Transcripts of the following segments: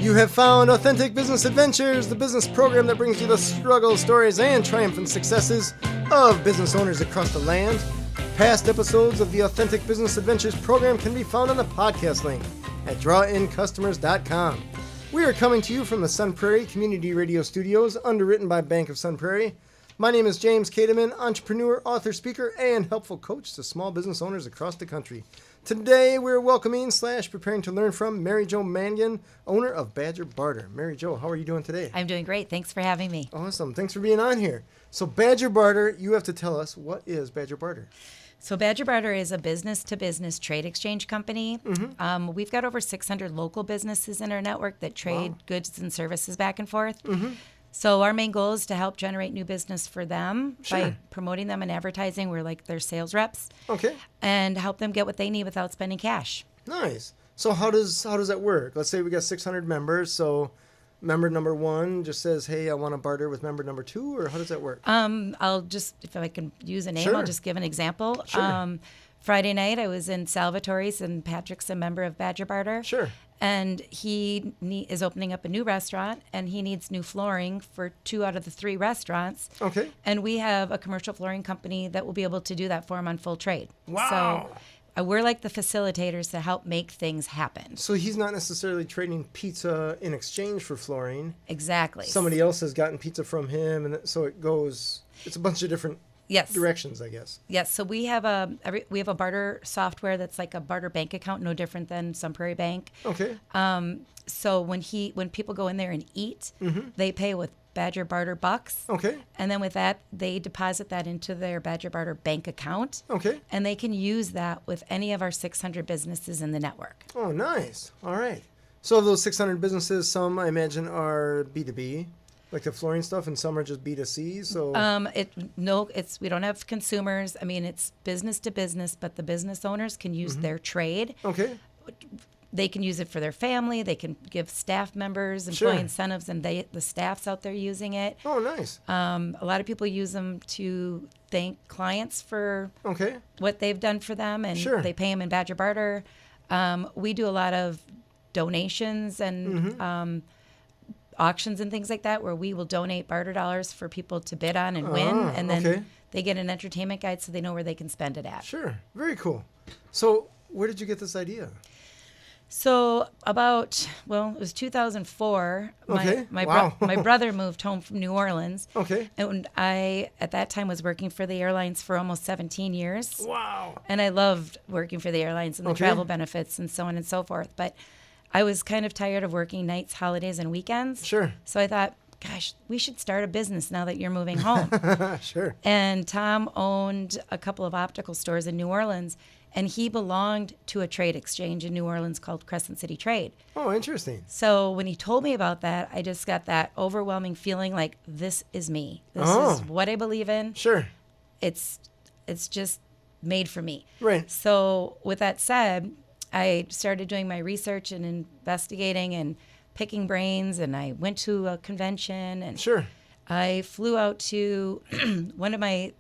You have found Authentic Business Adventures, the business program that brings you the struggles, stories, and triumphant successes of business owners across the land. Past episodes of the Authentic Business Adventures program can be found on the podcast link at drawincustomers.com. We are coming to you from the Sun Prairie Community Radio Studios, underwritten by Bank of Sun Prairie. My name is James Kademan, entrepreneur, author, speaker, and helpful coach to small business owners across the country. Today, we're welcoming / preparing to learn from Mary Jo Mangan, owner of Badger Barter. Mary Jo, how are you doing today? I'm doing great. Thanks for having me. Awesome. Thanks for being on here. So Badger Barter, you have to tell us, what is Badger Barter? So Badger Barter is a business-to-business trade exchange company. Mm-hmm. We've got over 600 local businesses in our network that trade goods and services back and forth. Mm-hmm. So our main goal is to help generate new business for them Sure. by promoting them and advertising. We're like their sales reps. Okay. And help them get what they need without spending cash. Nice. So how does that work? Let's say we got 600 members. So member number 1 just says, hey, I want to barter with member number 2, or how does that work? I'll just, if I can use a name, Sure. I'll just give an example. Sure. Friday night, I was in Salvatore's, and Patrick's a member of Badger Barter. Sure. And he is opening up a new restaurant, and he needs new flooring for 2 out of the 3 restaurants. Okay. And we have a commercial flooring company that will be able to do that for him on full trade. Wow. So we're like the facilitators to help make things happen. So he's not necessarily trading pizza in exchange for flooring. Exactly. Somebody else has gotten pizza from him, and so it goes. It's a bunch of different Yes. directions, I guess. Yes. So we have a barter software that's like a barter bank account, no different than Sun Prairie Bank. Okay. So when people go in there and eat, they pay with Badger Barter bucks. Okay. And then with that, they deposit that into their Badger Barter bank account. Okay. And they can use that with any of our 600 businesses in the network. Oh, nice. All right. So of those 600 businesses, some I imagine are B2B, like the flooring stuff, and some are just B2C. So we don't have consumers. I mean, it's business to business, but the business owners can use their trade. Okay. They can use it for their family. They can give staff members employee Sure. incentives, and the staff's out there using it. Oh, nice. A lot of people use them to thank clients for Okay. what they've done for them, and Sure. they pay them in Badger Barter. We do a lot of donations and auctions and things like that, where we will donate barter dollars for people to bid on and win, and then okay. they get an entertainment guide so they know where they can spend it at. Sure. Very cool. So where did you get this idea? So it was 2004. Okay. My Wow. my brother moved home from New Orleans. Okay. And I, at that time, was working for the airlines for almost 17 years. Wow. And I loved working for the airlines and the Okay. travel benefits and so on and so forth. But I was kind of tired of working nights, holidays, and weekends. Sure. So I thought, gosh, we should start a business now that you're moving home. Sure. And Tom owned a couple of optical stores in New Orleans, and he belonged to a trade exchange in New Orleans called Crescent City Trade. Oh, interesting. So when he told me about that, I just got that overwhelming feeling like, this is me. This is what I believe in. Sure. It's just made for me. Right. So with that said, I started doing my research and investigating and picking brains, and I went to a convention, and Sure. I flew out to one of my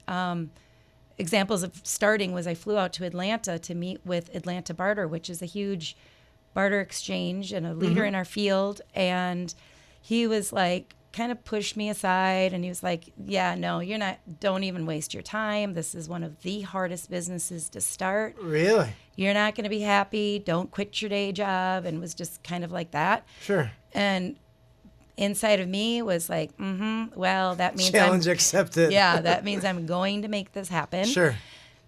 examples of starting was I flew out to Atlanta to meet with Atlanta Barter, which is a huge barter exchange and a leader in our field. And he was like, kind of pushed me aside, and he was like, yeah, no, you're not, don't even waste your time. This is one of the hardest businesses to start. Really? You're not going to be happy. Don't quit your day job. And was just kind of like that. Sure. And inside of me was like, well, that means Challenge accepted. yeah, that means I'm going to make this happen. Sure.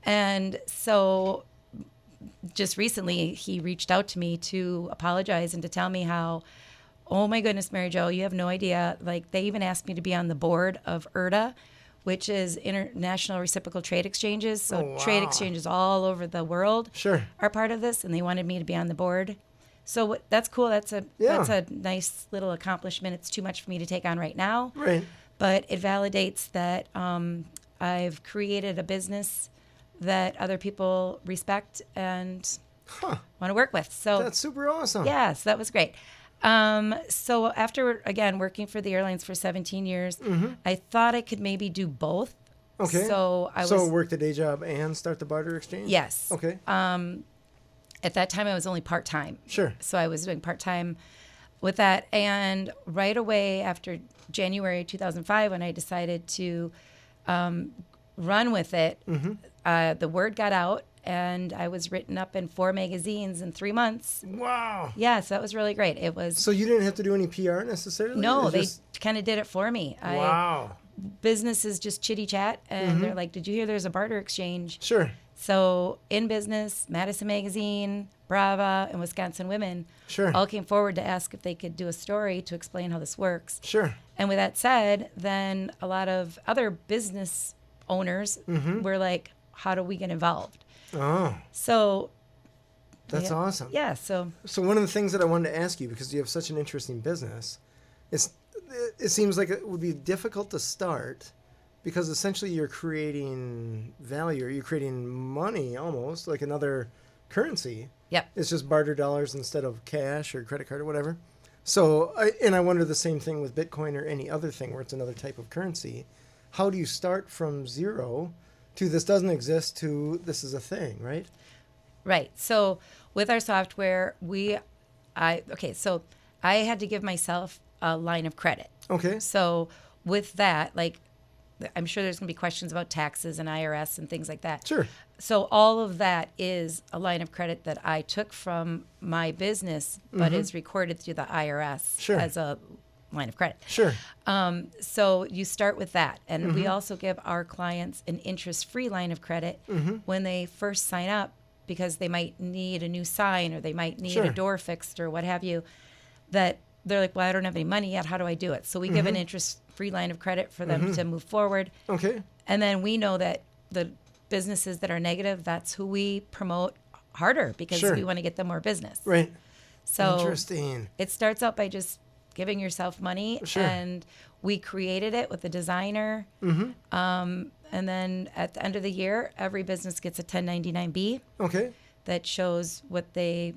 And so just recently he reached out to me to apologize and to tell me how, oh my goodness, Mary Jo, you have no idea. Like, they even asked me to be on the board of IRTA, which is International Reciprocal Trade Exchanges. So Oh, wow. trade exchanges all over the world Sure. are part of this, and they wanted me to be on the board. So that's cool. That's a nice little accomplishment. It's too much for me to take on right now. Right. But it validates that I've created a business that other people respect and want to work with. So That's super awesome. yeah, so that was great. So after, again, working for the airlines for 17 years, I thought I could maybe do both. Okay. So I work the day job and start the barter exchange? Yes. Okay. At that time, I was only part-time. Sure. So I was doing part-time with that. And right away after January 2005, when I decided to run with it, the word got out, and I was written up in 4 magazines in 3 months. Wow. Yeah, so that was really great. It was. So you didn't have to do any PR necessarily? No, It they just- kind of did it for me. Wow. Businesses just chitty chat, and they're like, "Did you hear there's a barter exchange?" Sure. So In Business, Madison Magazine, Brava, and Wisconsin Women Sure. all came forward to ask if they could do a story to explain how this works. Sure. And with that said, then a lot of other business owners were like, "How do we get involved?" Oh, So that's awesome. yeah, so So one of the things that I wanted to ask you, because you have such an interesting business, it seems like it would be difficult to start because essentially you're creating value, or you're creating money almost, like another currency. yep. It's just barter dollars instead of cash or credit card or whatever. So, I wonder the same thing with Bitcoin or any other thing where it's another type of currency. How do you start from zero to this doesn't exist to this is a thing, right? Right. So with our software, I had to give myself a line of credit. Okay. So with that, like, I'm sure there's going to be questions about taxes and IRS and things like that. Sure. So all of that is a line of credit that I took from my business, but is recorded through the IRS Sure. as a line of credit. Sure. So you start with that. And we also give our clients an interest-free line of credit when they first sign up, because they might need a new sign, or they might need Sure. a door fixed, or what have you, that they're like, well, I don't have any money yet. How do I do it? So we give an interest-free line of credit for them to move forward. Okay. And then we know that the businesses that are negative, that's who we promote harder, because Sure. we want to get them more business. Right. So Interesting. it starts out by just giving yourself money. Sure. And we created it with a designer. And then at the end of the year, every business gets a 1099-B Okay. that shows what they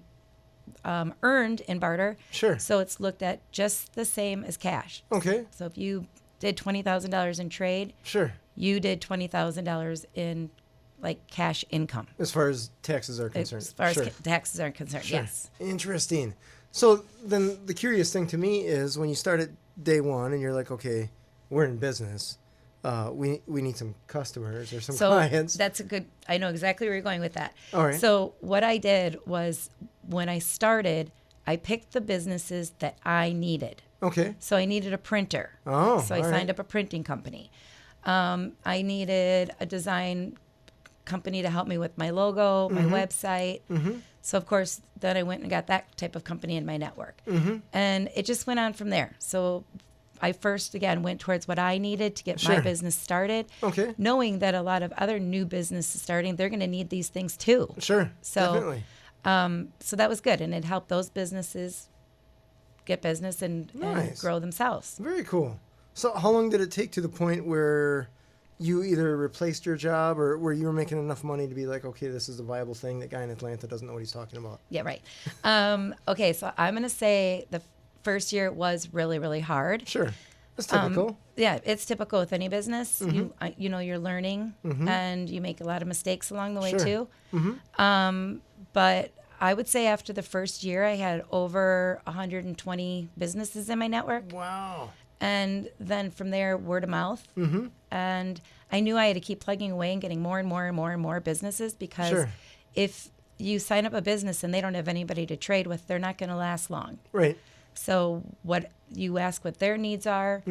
earned in barter. Sure. So it's looked at just the same as cash. Okay. So if you did $20,000 in trade, Sure. you did $20,000 in like cash income. As far as taxes are concerned. As far Sure. as taxes are concerned, Sure. yes. Interesting. So then the curious thing to me is when you start at day one and you're like, okay, we're in business. We need some customers or some So clients. that's a good, I know exactly where you're going with that. All right. So what I did was, when I started, I picked the businesses that I needed. Okay. So I needed a printer. Oh, So I all signed right. up a printing company. I needed a design company to help me with my logo, my website. So of course, then I went and got that type of company in my network. And it just went on from there. So I first, again, went towards what I needed to get my Sure. business started, Okay. knowing that a lot of other new businesses starting, they're going to need these things too. Sure. So, Definitely. So that was good. And it helped those businesses get business and Nice. grow themselves. Very cool. So how long did it take to the point where you either replaced your job or where you were making enough money to be like, okay, this is a viable thing. That guy in Atlanta doesn't know what he's talking about. Yeah, right. Okay, so I'm going to say the first year was really, really hard. Sure. That's typical. Yeah, it's typical with any business. You're learning, and you make a lot of mistakes along the way Sure. too. But I would say after the first year, I had over 120 businesses in my network. Wow. And then from there, word of mouth. And I knew I had to keep plugging away and getting more and more and more and more businesses, because Sure. if you sign up a business and they don't have anybody to trade with, they're not going to last long. Right. So what you ask what their needs are,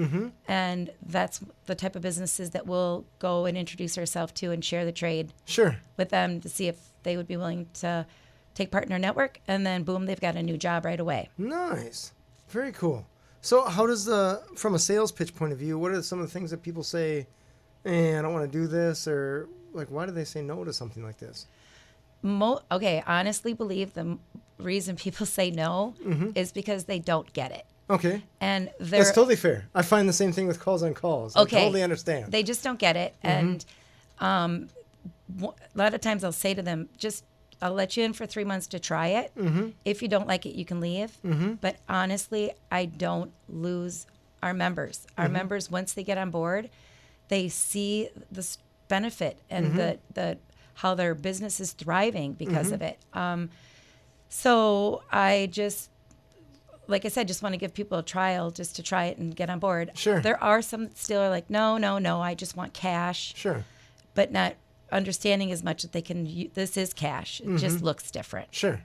and that's the type of businesses that we'll go and introduce ourselves to and share the trade Sure. with them to see if they would be willing to take part in our network. And then boom, they've got a new job right away. Nice. Very cool. So how does from a sales pitch point of view, what are some of the things that people say, I don't want to do this, or like, why do they say no to something like this? Okay, honestly believe the reason people say no is because they don't get it. Okay. And they're That's totally fair. I find the same thing with calls on calls. I Okay. totally understand. They just don't get it. And a lot of times I'll say to them, I'll let you in for 3 months to try it. If you don't like it, you can leave. But honestly, I don't lose our members. Our members, once they get on board, they see the benefit and the how their business is thriving because of it. So I just like I said, just want to give people a trial just to try it and get on board. Sure. There are some that still are like, no, I just want cash. Sure. But not understanding as much that they can, this is cash. It just looks different. Sure.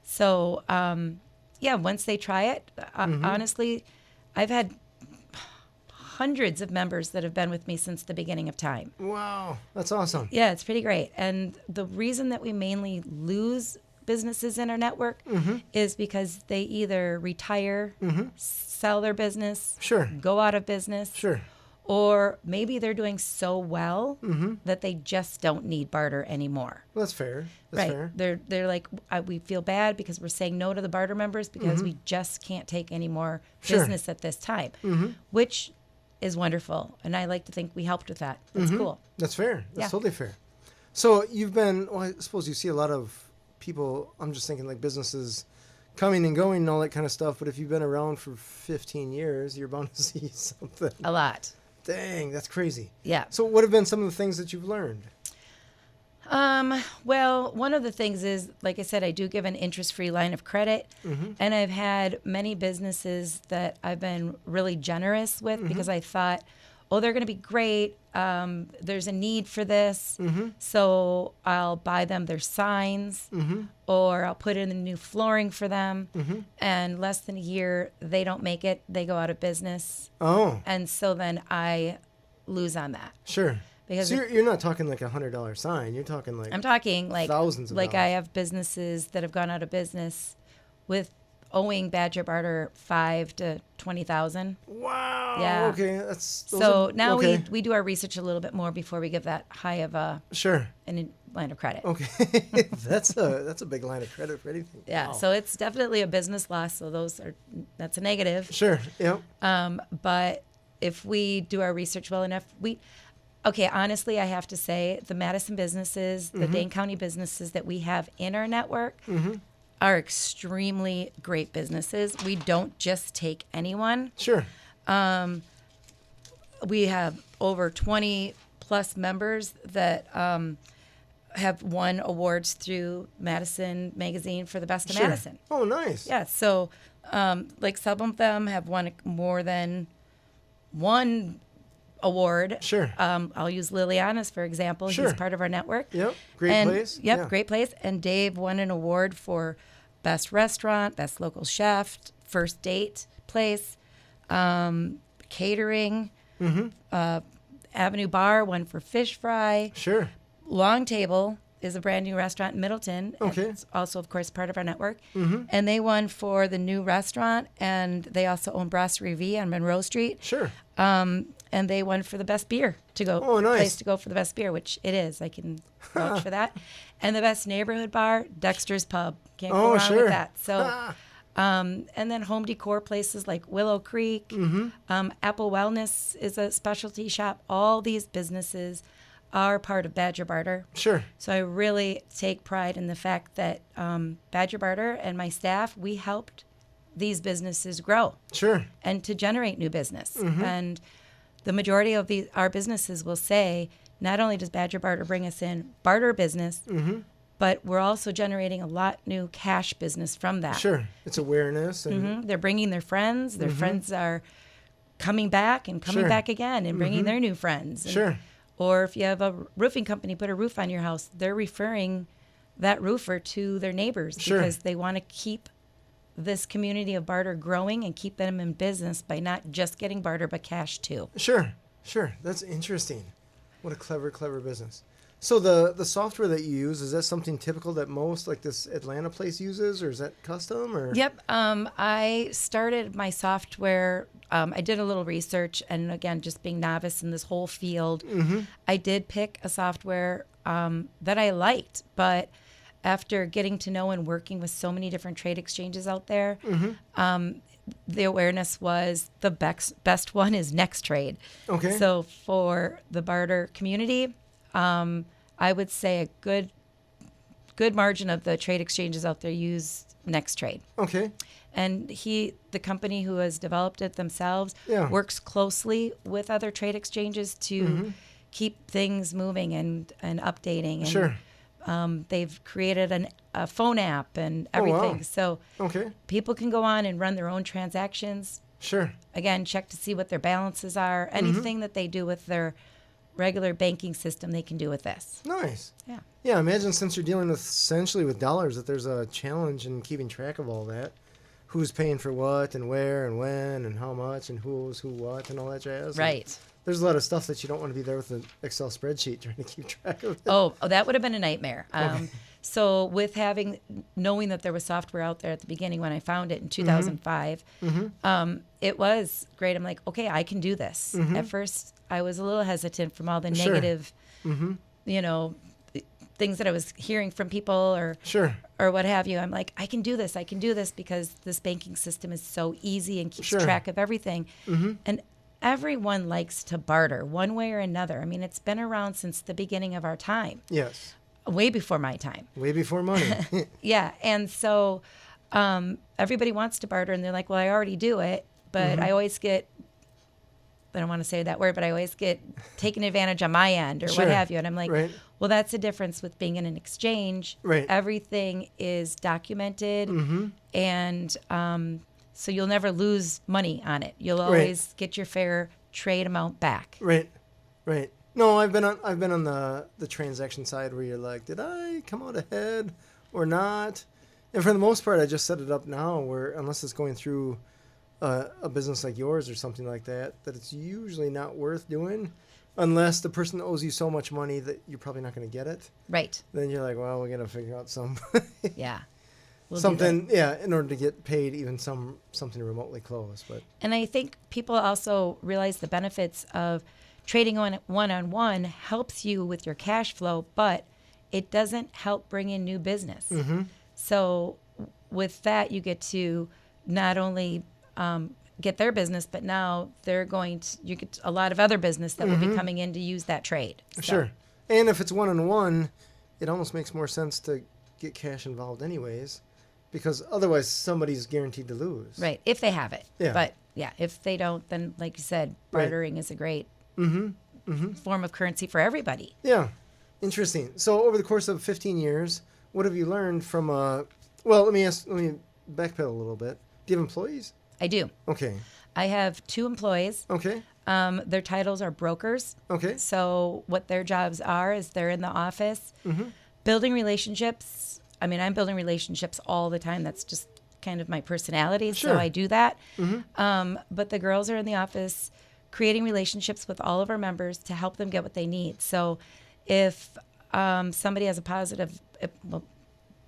So, once they try it, honestly, I've had hundreds of members that have been with me since the beginning of time. Wow. That's awesome. Yeah, it's pretty great. And the reason that we mainly lose businesses in our network is because they either retire, sell their business, Sure. go out of business, Sure. or maybe they're doing so well that they just don't need barter anymore. Well, that's fair. That's fair. They're like, we feel bad because we're saying no to the barter members because we just can't take any more Sure. business at this time, which is wonderful. And I like to think we helped with that. That's cool. That's fair. That's Yeah. totally fair. So you've been, well, I suppose you see a lot of people, I'm just thinking like businesses coming and going and all that kind of stuff. But if you've been around for 15 years, you're bound to see something. A lot. Dang, that's crazy. Yeah. So what have been some of the things that you've learned? Well, one of the things is, like I said, I do give an interest-free line of credit, and I've had many businesses that I've been really generous with because I thought, oh, they're going to be great. There's a need for this, so I'll buy them their signs, or I'll put in the new flooring for them, and less than a year, they don't make it. They go out of business, Oh, and so then I lose on that. sure. Because So you're not talking like $100 sign. You're talking like I'm talking like thousands of like dollars. I have businesses that have gone out of business with owing Badger Barter $5,000 to $20,000. Wow. Yeah. Okay. Those So are- now okay. we do our research a little bit more before we give that high of Sure. an line of credit. Okay. that's a big line of credit for anything. Yeah. Wow. So it's definitely a business loss. So that's a negative. Sure. Yep. But if we do our research well enough, honestly, I have to say the Madison businesses, the Dane County businesses that we have in our network are extremely great businesses. We don't just take anyone. Sure. We have over 20 plus members that have won awards through Madison Magazine for the best of Sure. Madison. Oh, nice. Yeah, so like some of them have won more than one award. Sure. I'll use Liliana's for example. Sure. He's part of our network. Yep. Great place. Yep, Yeah. great place. And Dave won an award for best restaurant, best local chef, first date place, catering. Avenue Bar won for fish fry. Sure. Long Table is a brand new restaurant in Middleton. Okay. It's also, of course, part of our network. And they won for the new restaurant, and they also own Brasserie V on Monroe Street. Sure. And they won for the best beer to go. Oh, nice. Place to go for the best beer, which it is. I can vouch for that. And the best neighborhood bar, Dexter's Pub. Can't go wrong sure. with that. So, and then home decor places like Willow Creek, Apple Wellness is a specialty shop. All these businesses are part of Badger Barter. Sure. So I really take pride in the fact that Badger Barter and my staff, we helped these businesses grow Sure. and to generate new business. And the majority of our businesses will say, not only does Badger Barter bring us in barter business, but we're also generating a lot new cash business from that. Sure. It's awareness and They're bringing their friends. Their friends are coming back and coming Sure. back again and bringing their new friends. And, Sure. Or if you have a roofing company put a roof on your house, they're referring that roofer to their neighbors Sure. because they want to keep this community of barter growing and keep them in business by not just getting barter but cash too. Sure. Sure. That's interesting. What a clever business. So the software that you use, is that something typical that most like this Atlanta place uses, or is that custom or? Yep. I started my software. I did a little research, and again, just being novice in this whole field, I did pick a software that I liked. But after getting to know and working with so many different trade exchanges out there, the awareness was the best one is Next Trade. Okay. So for the barter community, I would say a good margin of the trade exchanges out there use Next Trade. Okay. And the company who has developed it themselves, Yeah. works closely with other trade exchanges to keep things moving and updating. And Sure. They've created a phone app and Oh, wow. everything. So Okay. people can go on and run their own transactions. Sure. Again, check to see what their balances are. Anything that they do with their regular banking system, they can do with this. Nice. Yeah. Yeah, imagine since you're dealing with essentially with dollars that there's a challenge in keeping track of all that. Who's paying for what and where and when and how much and who owes who what and all that jazz. Right. There's a lot of stuff that you don't want to be there with an Excel spreadsheet trying to keep track of it. Oh, that would have been a nightmare. Okay. So with knowing that there was software out there at the beginning when I found it in 2005, it was great. I'm like, okay, I can do this. At first, I was a little hesitant from all the Sure. negative, things that I was hearing from people Sure. or what have you. I'm like, I can do this because this banking system is so easy and keeps Sure. track of everything. And everyone likes to barter one way or another. I mean, it's been around since the beginning of our time, Yes. way before my time. Way before money. Yeah. And so everybody wants to barter and they're like, well, I already do it. But I always get, I don't want to say that word, but I always get taken advantage on my end or Sure. what have you. And I'm like, Right. well, that's the difference with being in an exchange. Right. Everything is documented. And so you'll never lose money on it. You'll always get your fair trade amount back. Right. Right. No, I've been on the transaction side where you're like, did I come out ahead or not? And for the most part, I just set it up now where unless it's going through a business like yours or something like that it's usually not worth doing unless the person owes you so much money that you're probably not going to get it. Right. Then you're like, well, we got to figure out some Yeah. We'll do something, in order to get paid even something remotely close. But And I think people also realize the benefits of trading on one-on-one helps you with your cash flow, but it doesn't help bring in new business. So with that, you get to not only get their business, but now you get a lot of other business that will be coming in to use that trade. So, Sure. And if it's one-on-one, it almost makes more sense to get cash involved anyways, because otherwise somebody's guaranteed to lose. Right, if they have it. Yeah. But yeah, if they don't, then like you said, bartering is a great form of currency for everybody. Yeah. Interesting. So over the course of 15 years, what have you learned from well, let me backpedal a little bit. Do you have employees? I do. Okay. I have 2 employees. Okay. Their titles are brokers. Okay. So what their jobs are is they're in the office building relationships. I mean, I'm building relationships all the time. That's just kind of my personality. Sure. So I do that. But the girls are in the office creating relationships with all of our members to help them get what they need. So if somebody has a positive,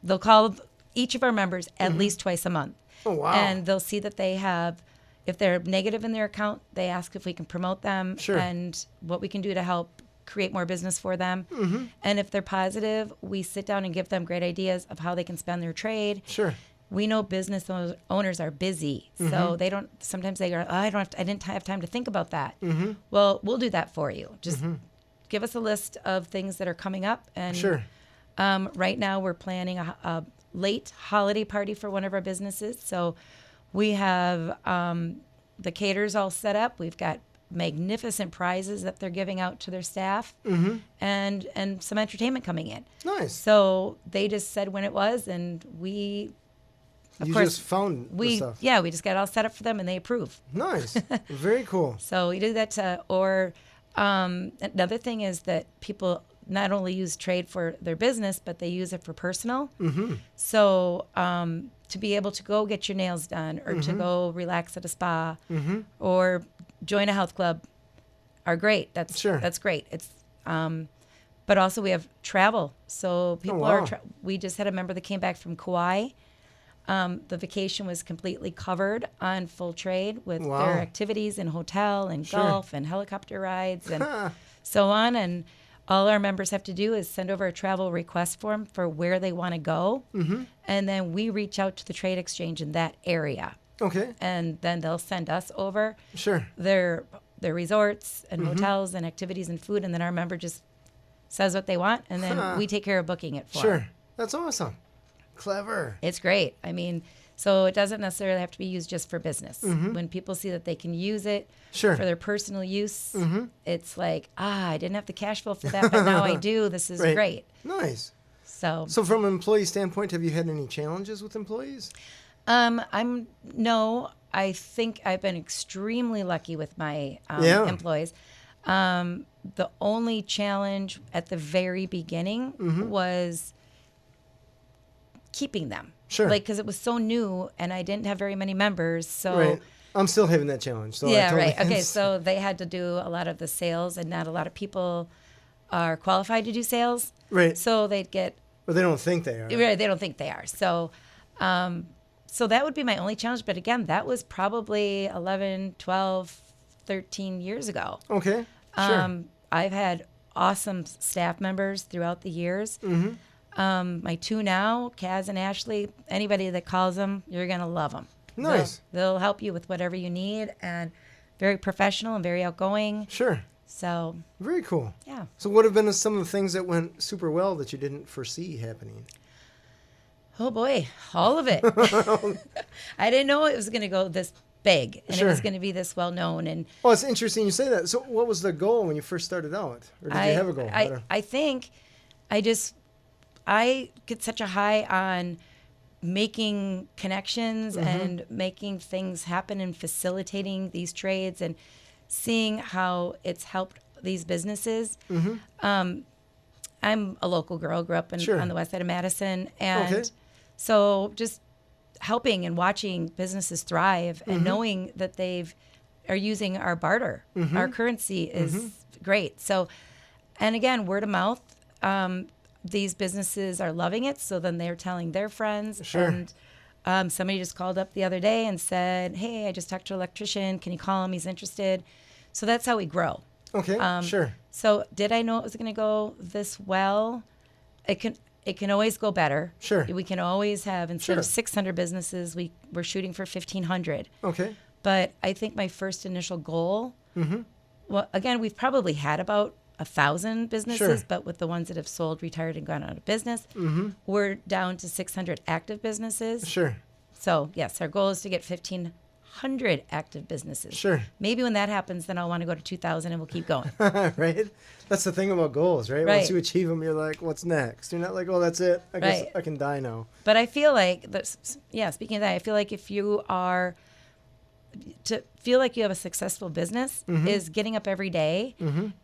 they'll call each of our members at least twice a month. Oh, wow. And they'll see that they have, if they're negative in their account, they ask if we can promote them Sure. and what we can do to help create more business for them. And if they're positive, we sit down and give them great ideas of how they can spend their trade. Sure. We know business owners are busy, so they don't. Sometimes they go, oh, I didn't have time to think about that. Well, we'll do that for you. Just give us a list of things that are coming up, and Sure. right now we're planning a late holiday party for one of our businesses. So we have the caterers all set up. We've got magnificent prizes that they're giving out to their staff, and some entertainment coming in. Nice. So they just said when it was, and we. Of You course, just found the stuff. Yeah, we just got it all set up for them and they approve. Nice. Very cool. So we do that another thing is that people not only use trade for their business, but they use it for personal. So to be able to go get your nails done or to go relax at a spa or join a health club are great. That's great. It's but also we have travel. So people we just had a member that came back from Kauai. The vacation was completely covered on full trade with their activities in hotel and golf and helicopter rides and so on. And all our members have to do is send over a travel request form for where they want to go. And then we reach out to the trade exchange in that area. Okay. And then they'll send us over Sure. their resorts and hotels and activities and food. And then our member just says what they want. And then we take care of booking it for them. Sure. That's awesome. Clever. It's great. I mean, so it doesn't necessarily have to be used just for business. When people see that they can use it Sure. for their personal use, it's like, I didn't have the cash flow for that, but now I do. This is Right. great. Nice. So from an employee standpoint, have you had any challenges with employees? I think I've been extremely lucky with my Yeah. employees. The only challenge at the very beginning was keeping them. Sure. Like, because it was so new and I didn't have very many members. So, Right. I'm still having that challenge. So I yeah, totally right. Okay. So they had to do a lot of the sales, and not a lot of people are qualified to do sales. Right. So they'd get, But they don't think they are. right, they don't think they are. So, so that would be my only challenge. But again, that was probably 11, 12, 13 years ago. Okay. Sure. I've had awesome staff members throughout the years. My two now, Kaz and Ashley, anybody that calls them, you're going to love them. Nice. They'll help you with whatever you need, and very professional and very outgoing. Sure. So, Very cool. yeah. So what have been some of the things that went super well that you didn't foresee happening? Oh boy, all of it. I didn't know it was going to go this big, and it was Sure. going to be this well known. And Well, it's interesting you say that. So what was the goal when you first started out? Or did you have a goal? I think I get such a high on making connections and making things happen and facilitating these trades and seeing how it's helped these businesses. I'm a local girl, grew up Sure. on the west side of Madison, and Okay. so just helping and watching businesses thrive and knowing that are using our barter, our currency is great. So, and again, word of mouth. These businesses are loving it, so then they're telling their friends. Sure. And somebody just called up the other day and said, "Hey, I just talked to an electrician. Can you call him? He's interested." So that's how we grow. Okay. Sure. So did I know it was going to go this well? It can always go better. Sure. We can always have, instead of Sure. 600 businesses, we're shooting for 1,500. Okay. But I think my first initial goal, well, again, we've probably had about 1,000 businesses, Sure. but with the ones that have sold, retired, and gone out of business, we're down to 600 active businesses. Sure. So yes, our goal is to get 1,500 active businesses. Sure. Maybe when that happens, then I'll want to go to 2,000 and we'll keep going. Right? That's the thing about goals, right? Right. Once you achieve them, you're like, what's next? You're not like, oh, that's it. I guess Right. I can die now. But I feel like, speaking of that, I feel like if you are, to feel like you have a successful business is getting up every day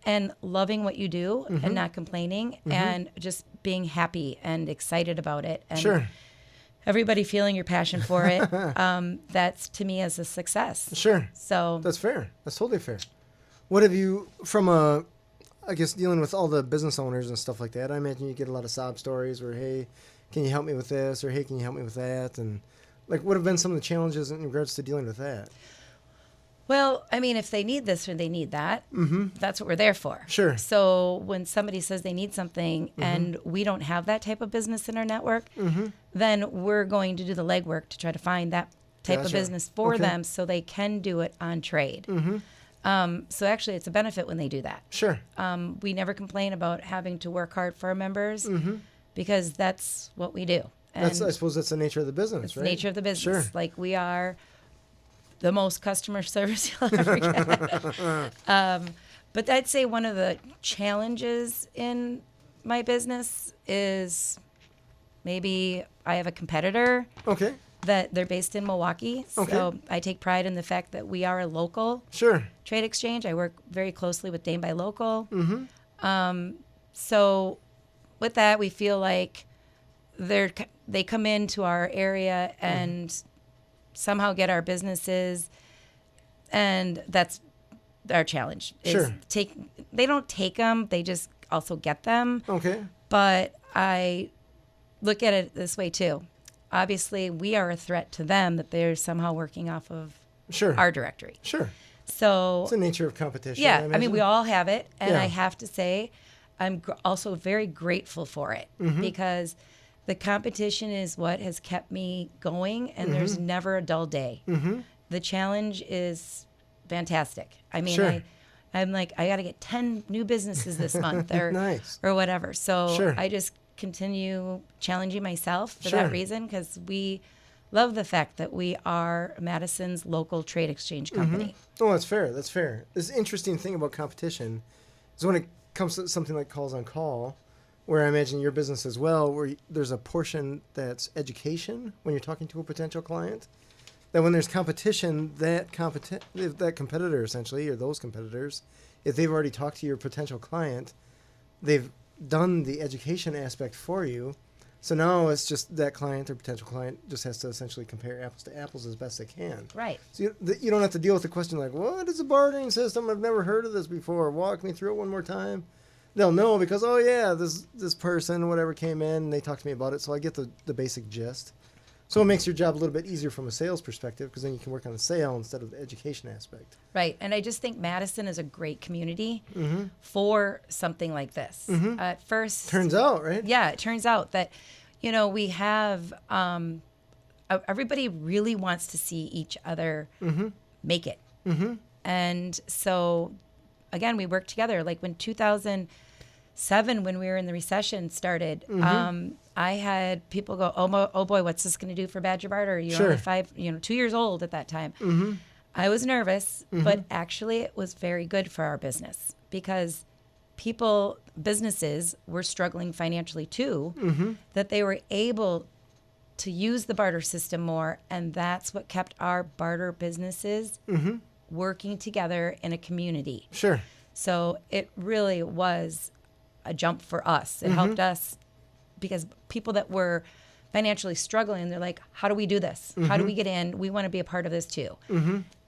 and loving what you do and not complaining and just being happy and excited about it. And Sure. everybody feeling your passion for it. That's, to me, as a success. Sure. So That's fair. That's totally fair. What have you, I guess, dealing with all the business owners and stuff like that, I imagine you get a lot of sob stories where, hey, can you help me with this? Or, hey, can you help me with that? And, like, what have been some of the challenges in regards to dealing with that? Well, I mean, if they need this or they need that, that's what we're there for. Sure. So when somebody says they need something and we don't have that type of business in our network, then we're going to do the legwork to try to find that type of Gotcha. business for Okay. them so they can do it on trade. So actually, it's a benefit when they do that. Sure. We never complain about having to work hard for our members because that's what we do. I And suppose that's the nature of the business, it's right? the nature of the business. Sure. Like, we are the most customer service you'll ever get. But I'd say one of the challenges in my business is maybe I have a competitor Okay. that they're based in Milwaukee. Okay. So I take pride in the fact that we are a local Sure. trade exchange. I work very closely with Dame by Local. So with that, we feel like they come into our area and somehow get our businesses, and that's our challenge. Is Sure. They don't take them; they just also get them. Okay. But I look at it this way too. Obviously, we are a threat to them that they're somehow working off of Sure. our directory. Sure. So It's the nature of competition. yeah, I I mean, imagine. we all have it, and Yeah. I have to say, I'm also very grateful for it because the competition is what has kept me going, and there's never a dull day. The challenge is fantastic. I mean, Sure. I'm like, I got to get 10 new businesses this month or Nice. or whatever. So Sure. I just continue challenging myself for Sure. that reason, because we love the fact that we are Madison's local trade exchange company. Oh, that's fair. That's fair. This interesting thing about competition is when it comes to something like calls on call, where I imagine your business as well, where there's a portion that's education when you're talking to a potential client. That when there's competition, that competitor essentially, or those competitors, if they've already talked to your potential client, they've done the education aspect for you. So now it's just that client or potential client just has to essentially compare apples to apples as best they can. Right. So you don't have to deal with the question like, what is a bartering system? I've never heard of this before. Walk me through it one more time. They'll know because, oh, yeah, this person, whatever, came in and they talked to me about it. So I get the basic gist. So it makes your job a little bit easier from a sales perspective because then you can work on the sale instead of the education aspect. Right. And I just think Madison is a great community for something like this. At first. Turns out, right? Yeah, it turns out that, we have everybody really wants to see each other make it. And so, again, we work together. Like when 2007, when we were in the recession started, I had people go, oh boy, what's this going to do for Badger Barter? You're only 2 years old at that time. I was nervous, but actually it was very good for our business because businesses were struggling financially too, that they were able to use the barter system more. And that's what kept our barter businesses working together in a community. Sure. So it really was a jump for us. It helped us because people that were financially struggling, they're like, how do we do this? How do we get in? We want to be a part of this too.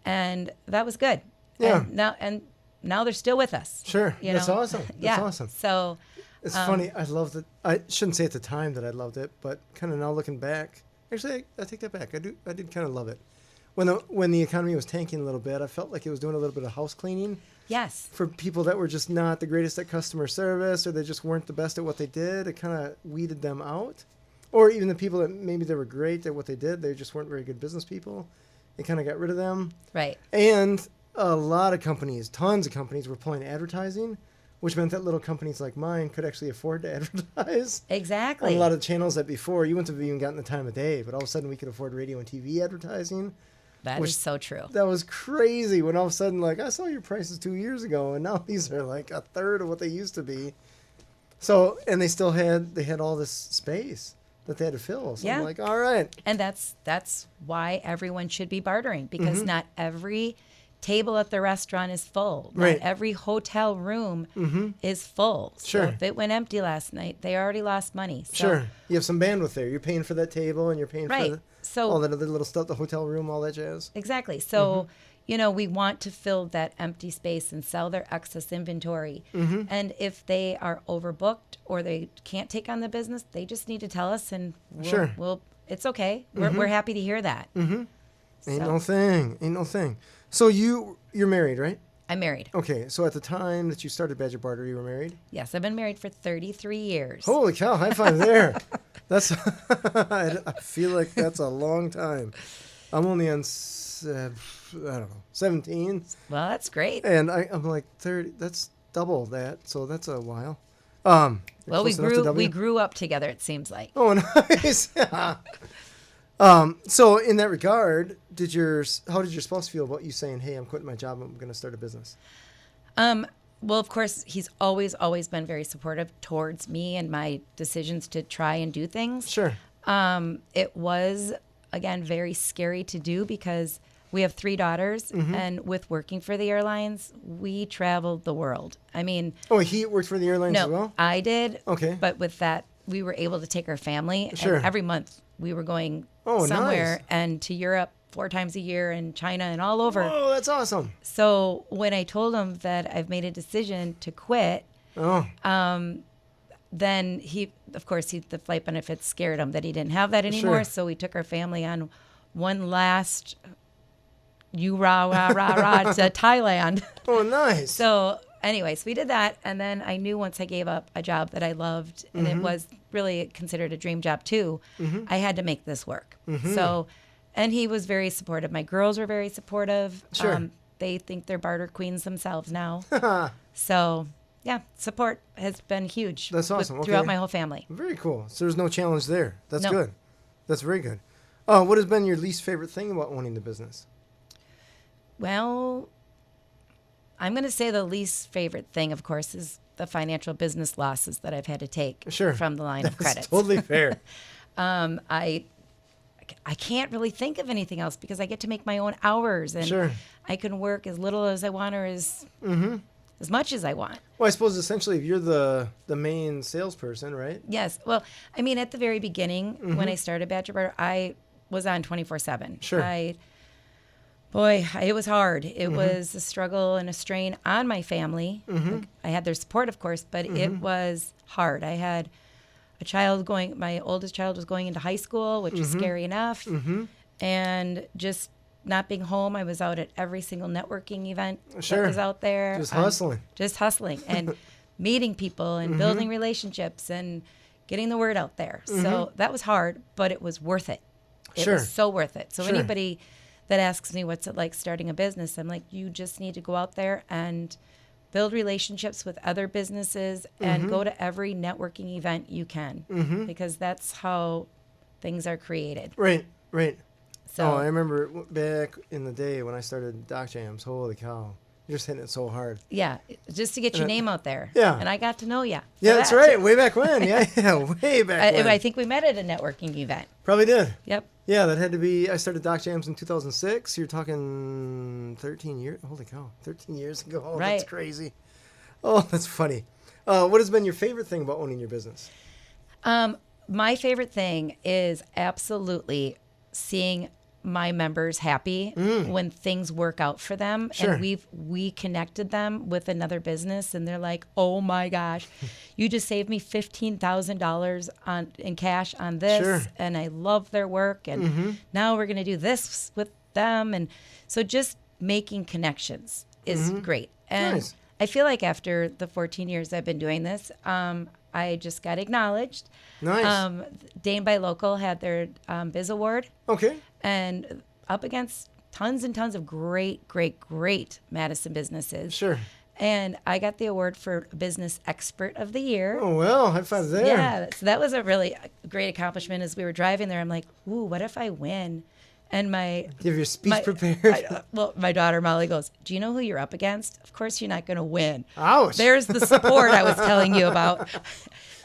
And that was good. Yeah. And now they're still with us. Sure. That's awesome. That's awesome. So it's funny. I loved it. I shouldn't say at the time that I loved it, but kind of now looking back, actually, I take that back. I did kind of love it. When the economy was tanking a little bit, I felt like it was doing a little bit of house cleaning. Yes. For people that were just not the greatest at customer service or they just weren't the best at what they did, it kind of weeded them out. Or even the people that maybe they were great at what they did, they just weren't very good business people. It kind of got rid of them. Right. And a lot of companies, tons of companies were pulling advertising, which meant that little companies like mine could actually afford to advertise. Exactly. On a lot of channels that before you wouldn't have even gotten the time of day, but all of a sudden we could afford radio and TV advertising. That is so true. That was crazy when all of a sudden, like, I saw your prices 2 years ago, and now these are like a third of what they used to be. So, and they still had all this space that they had to fill. So I'm like, all right. And that's why everyone should be bartering because not every table at the restaurant is full. Right. Not every hotel room is full. Sure. So if it went empty last night, they already lost money. So, sure. You have some bandwidth there. You're paying for that table and you're paying for all that other little stuff, the hotel room, all that jazz. Exactly. So, we want to fill that empty space and sell their excess inventory. And if they are overbooked or they can't take on the business, they just need to tell us and we'll it's okay. We're happy to hear that. Ain't no thing. So you're married, right? I'm married. Okay, so at the time that you started Badger Barter, you were married? Yes, I've been married for 33 years. Holy cow, high five there. That's I feel like that's a long time. I'm only on, 17. Well, that's great. And I'm like 30. That's double that, so that's a while. Well, we grew up together, it seems like. Oh, nice. So in that regard, how did your spouse feel about you saying, "Hey, I'm quitting my job. I'm going to start a business"? Well, of course, he's always been very supportive towards me and my decisions to try and do things. Sure. It was, again, very scary to do because we have 3 daughters, and with working for the airlines, we traveled the world. I mean... Oh, he worked for the airlines as well? No, I did. Okay. But with that, we were able to take our family. Sure. And every month, we were going somewhere nice. and to Europe 4 times a year and China and all over. Oh, that's awesome. So when I told him that I've made a decision to quit, then the flight benefits scared him that he didn't have that anymore. Sure. So we took our family on one last to Thailand. Oh, nice. So anyways, we did that. And then I knew once I gave up a job that I loved, and it was really considered a dream job too, I had to make this work. So, and he was very supportive. My girls were very supportive. Sure. They think they're barter queens themselves now. So, yeah, support has been huge. That's awesome. Throughout my whole family. Very cool. So there's no challenge there. That's No. good. That's very good. What has been your least favorite thing about owning the business? Well, I'm going to say the least favorite thing, of course, is the financial business losses that I've had to take Sure. from the line of That's credits. totally fair. I can't really think of anything else because I get to make my own hours and Sure. I can work as little as I want or as much as I want. Well, I suppose essentially if you're the main salesperson, right? Yes. Well, I mean, at the very beginning, when I started Badger Barter, I was on 24/7. Sure. It was hard. It was a struggle and a strain on my family. Like, I had their support, of course, but it was hard. I had my oldest child was going into high school, which is scary enough. And just not being home, I was out at every single networking event that was out there. Just hustling. Just hustling and meeting people and building relationships and getting the word out there. So that was hard, but it was worth it. It Sure. was so worth it. So Sure. anybody that asks me what's it like starting a business, I'm like, you just need to go out there and build relationships with other businesses and go to every networking event you can because that's how things are created. Right. So I remember back in the day when I started Doc Jams. Holy cow. You're just hitting it so hard. yeah, just to get your name out there. Yeah. And I got to know you. Yeah, that's right. Way back when. Yeah, way back when. I think we met at a networking event. Probably did. Yep. Yeah, that had to be. I started Doc Jams in 2006. You're talking 13 years. Holy cow, 13 years ago. Oh, Right. That's crazy. Oh, that's funny. What has been your favorite thing about owning your business? My favorite thing is absolutely seeing my members happy when things work out for them. Sure. And we connected them with another business and they're like, oh my gosh, you just saved me $15,000 in cash on this. Sure. And I love their work. And now we're going to do this with them. And so just making connections is great. And Nice. I feel like after the 14 years I've been doing this, I just got acknowledged. Nice. Dane by Local had their Biz Award, Okay. and up against tons and tons of great Madison businesses. Sure. And I got the award for Business Expert of the Year. Oh, well, high five there. Yeah, so that was a really great accomplishment. As we were driving there, I'm like, ooh, what if I win? And Do you have your speech prepared? my daughter Molly goes, do you know who you're up against? Of course you're not going to win. Ouch. There's the support I was telling you about.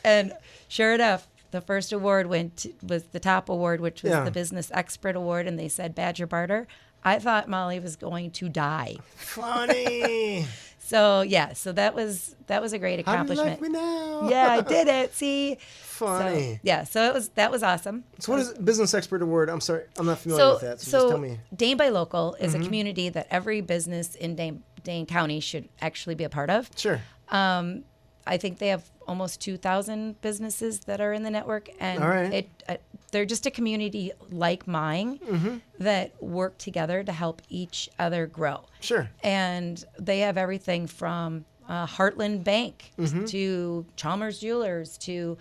And sure enough, the first award was the top award, which was Yeah. the Business Expert Award, and they said Badger Barter. I thought Molly was going to die. Funny. So that was a great How do you accomplishment. like me now? Yeah, I did it. See, Funny. So that was awesome. So what is Business Expert Award? I'm sorry, I'm not familiar with that. So just tell me. Dane by Local is a community that every business in Dane County should actually be a part of. Sure. I think they have almost 2,000 businesses that are in the network, and All right. they're just a community like mine that work together to help each other grow. Sure. And they have everything from Heartland Bank to Chalmers Jewelers to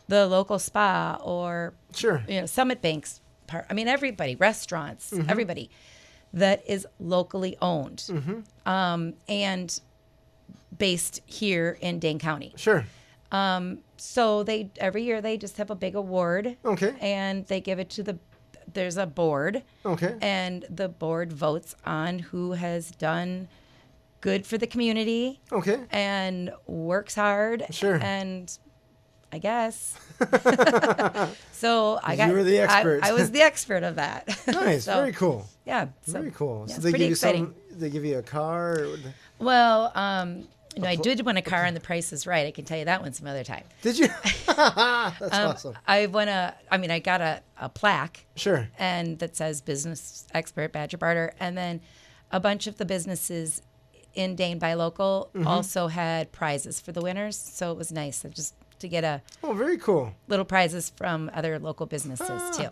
the local spa or Sure. Summit Bank's everybody, restaurants, everybody that is locally owned and based here in Dane County. Sure. So every year they just have a big award. Okay. And they give it to there's a board. Okay. And the board votes on who has done good for the community. Okay. And works hard. Sure. And I guess. So You were the expert. I was the expert of that. Nice. So, Very cool. Yeah. Very cool. Yeah, So it's they pretty give you exciting. they give you a car. Well, I did win a car on The Price is Right. I can tell you that one some other time. Did you? That's awesome. I got a plaque. Sure. And that says Business Expert Badger Barter. And then a bunch of the businesses in Dane by Local also had prizes for the winners. So it was nice just to get Oh, very cool. little prizes from other local businesses too.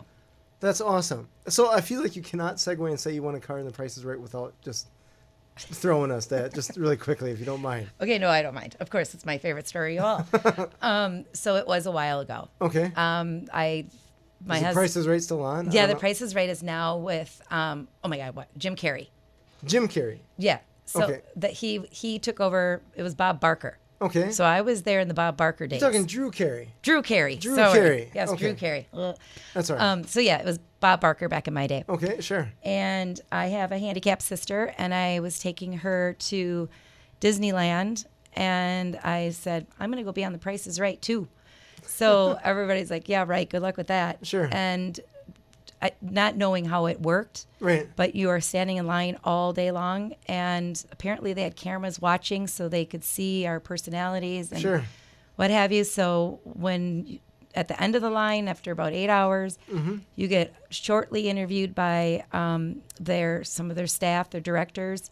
That's awesome. So I feel like you cannot segue and say you won a car and The Price is Right without just throwing us that just really quickly, if you don't mind. Okay, no, I don't mind. Of course, it's my favorite story of all. So it was a while ago. Okay. Is The Price is Right still on? Yeah, The Price is Right is now with oh my God, what? Jim Carrey. Jim Carrey. Yeah. So Okay. that he took over. It was Bob Barker. Okay. So I was there in the Bob Barker days. You're talking Drew Carey. Drew Carey. Drew Sorry. Carey. Yes, Okay. Drew Carey. Ugh. That's all right. So yeah, it was Bob Barker back in my day. Okay, sure. And I have a handicapped sister, and I was taking her to Disneyland, and I said, I'm going to go be on The Price is Right too. So everybody's like, yeah, right. Good luck with that. Sure. And not knowing how it worked. Right. But you are standing in line all day long. And apparently they had cameras watching so they could see our personalities and Sure. what have you. So when at the end of the line, after about 8 hours, you get shortly interviewed by some of their staff, their directors.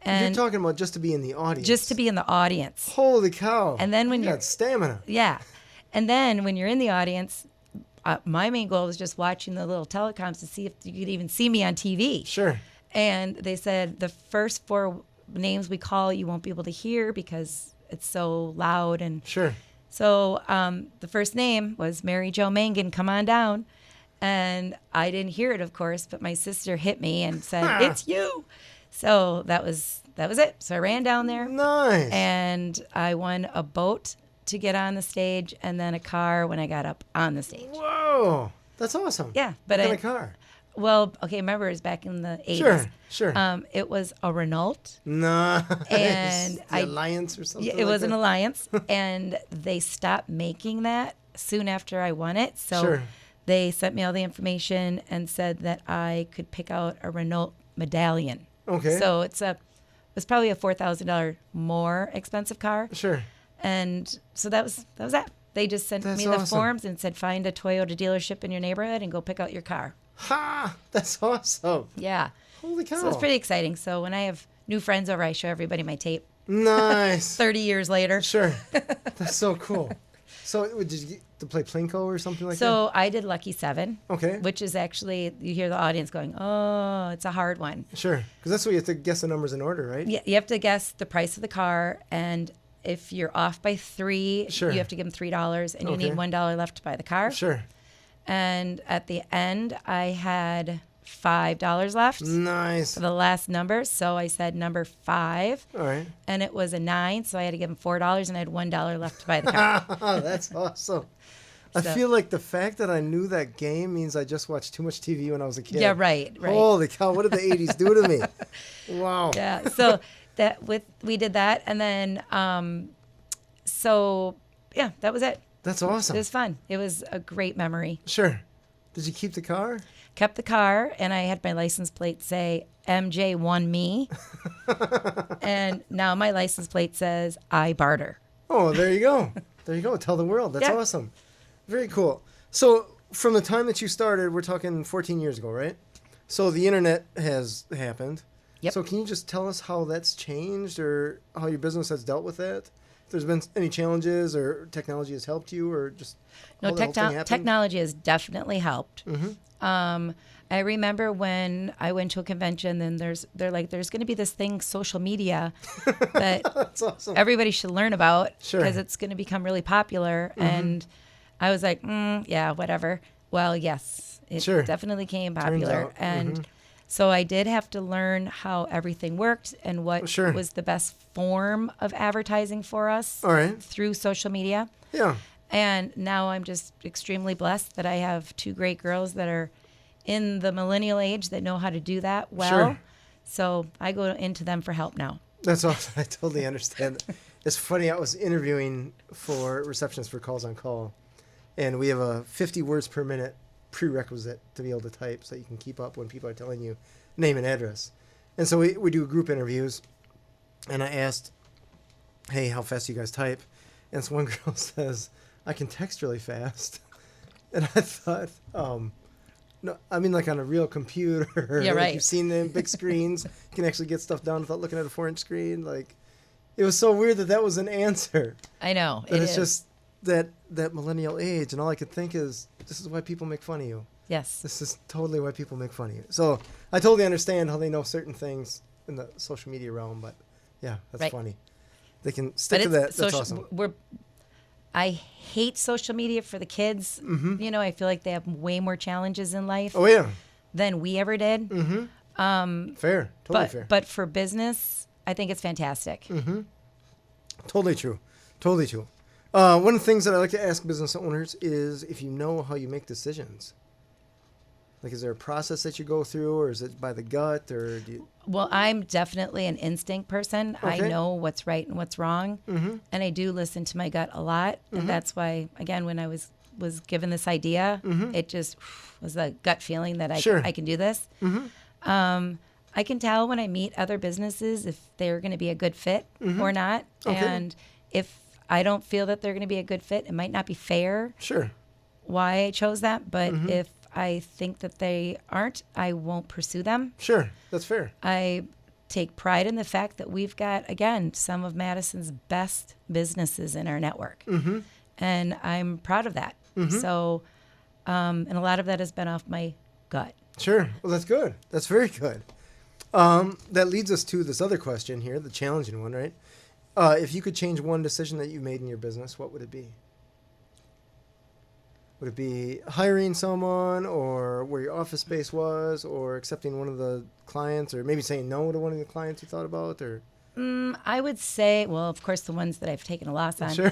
And You're talking about just to be in the audience. just to be in the audience. Holy cow. And then when you you're got stamina. Yeah. And then when you're in the audience, my main goal was just watching the little telecoms to see if you could even see me on TV. Sure. And they said the first 4 names we call you won't be able to hear because it's so loud. And Sure. so the first name was Mary Jo Mangan, come on down. And I didn't hear it, of course, but my sister hit me and said, it's you. So that was it. So I ran down there. Nice. And I won a boat to get on the stage and then a car when I got up on the stage. Whoa. That's awesome. Yeah. But what kind of car? Well, okay, remember it was back in the 80s. Sure. It was a Renault. Nice. And the Alliance or something. It was like an that? Alliance. And they stopped making that soon after I won it. So Sure. they sent me all the information and said that I could pick out a Renault medallion. Okay. So it was probably a $4,000 more expensive car. Sure. And so that was that. They just sent That's me the awesome. forms and said, find a Toyota dealership in your neighborhood and go pick out your car. Ha! That's awesome. Yeah. Holy cow. So it's pretty exciting. So when I have new friends over, I show everybody my tape. Nice. 30 years later. Sure. That's so cool. So did you get to play Plinko or something like that? So I did Lucky 7. Okay. Which is actually, you hear the audience going, oh, it's a hard one. Sure. Because that's what you have to guess the numbers in order, right? Yeah, you have to guess the price of the car, and if you're off by 3, Sure. you have to give them $3, and you need Okay. $1 left to buy the car. Sure. And at the end, I had $5 left Nice. for the last number. So I said number 5, All right. and it was a 9. So I had to give them $4, and I had $1 left to buy the car. That's awesome. I So- feel like the fact that I knew that game means I just watched too much TV when I was a kid. Yeah, right. Holy cow, what did the 80s do to me? Wow. Yeah. So we did that, and then that was it. That's It awesome. was fun. It was a great memory. Sure. Did you keep the car? Kept the car, and I had my license plate say MJ won me. And now my license plate says I Barter. Oh, there you go. There you go. Tell the world. That's Yeah. awesome. Very cool. So from the time that you started, we're talking 14 years ago, right? So the internet has happened. Yep. So can you just tell us how that's changed or how your business has dealt with that? If there's been any challenges or technology has helped you or just No, how the whole thing happened? technology has definitely helped. Mm-hmm. I remember when I went to a convention, and they're like, there's going to be this thing, social media, that That's awesome. everybody should learn about Sure. because it's going to become really popular. And I was like, yeah, whatever. Well, yes, it Sure. definitely became Turns popular. out, And so I did have to learn how everything worked and what Sure. was the best form of advertising for us All right. through social media. Yeah. And now I'm just extremely blessed that I have 2 great girls that are in the millennial age that know how to do that well. Sure. So I go into them for help now. That's awesome. I totally understand. It's funny. I was interviewing for receptionists for Calls on Call, and we have a 50 words per minute prerequisite to be able to type so you can keep up when people are telling you name and address. And so we do group interviews, and I asked, hey, how fast do you guys type? And so one girl says, I can text really fast. And I thought, no, I mean like on a real computer. Yeah, Like right. You've seen them big screens. You can actually get stuff done without looking at a 4-inch screen. Like, it was so weird that was an answer. I know. That it it's is. just that millennial age, and all I could think is, this is why people make fun of you. Yes. This is totally why people make fun of you. So I totally understand how they know certain things in the social media realm, but yeah, that's Right. funny. They can stick But to that. That's social, awesome. I hate social media for the kids. You know, I feel like they have way more challenges in life Oh yeah. than we ever did. Fair. Totally But fair. but for business, I think it's fantastic. Totally true. Totally true. One of the things that I like to ask business owners is if you know how you make decisions. Like, is there a process that you go through, or is it by the gut, or do you... Well, I'm definitely an instinct person. I Okay. know what's right and what's wrong, and I do listen to my gut a lot. And that's why, again, when I was given this idea, it just was a gut feeling that Sure. I can do this. I can tell when I meet other businesses if they're going to be a good fit or not. Okay. And if I don't feel that they're going to be a good fit, it might not be fair Sure. why I chose that. But if I think that they aren't, I won't pursue them. Sure. That's fair. I take pride in the fact that we've got, again, some of Madison's best businesses in our network. And I'm proud of that. So, and a lot of that has been off my gut. Sure. Well, that's good. That's very good. That leads us to this other question here, the challenging one, right? If you could change one decision that you made in your business, what would it be? Would it be hiring someone, or where your office space was, or accepting one of the clients, or maybe saying no to one of the clients you thought about, or... I would say, well, of course, the ones that I've taken a loss on. Sure.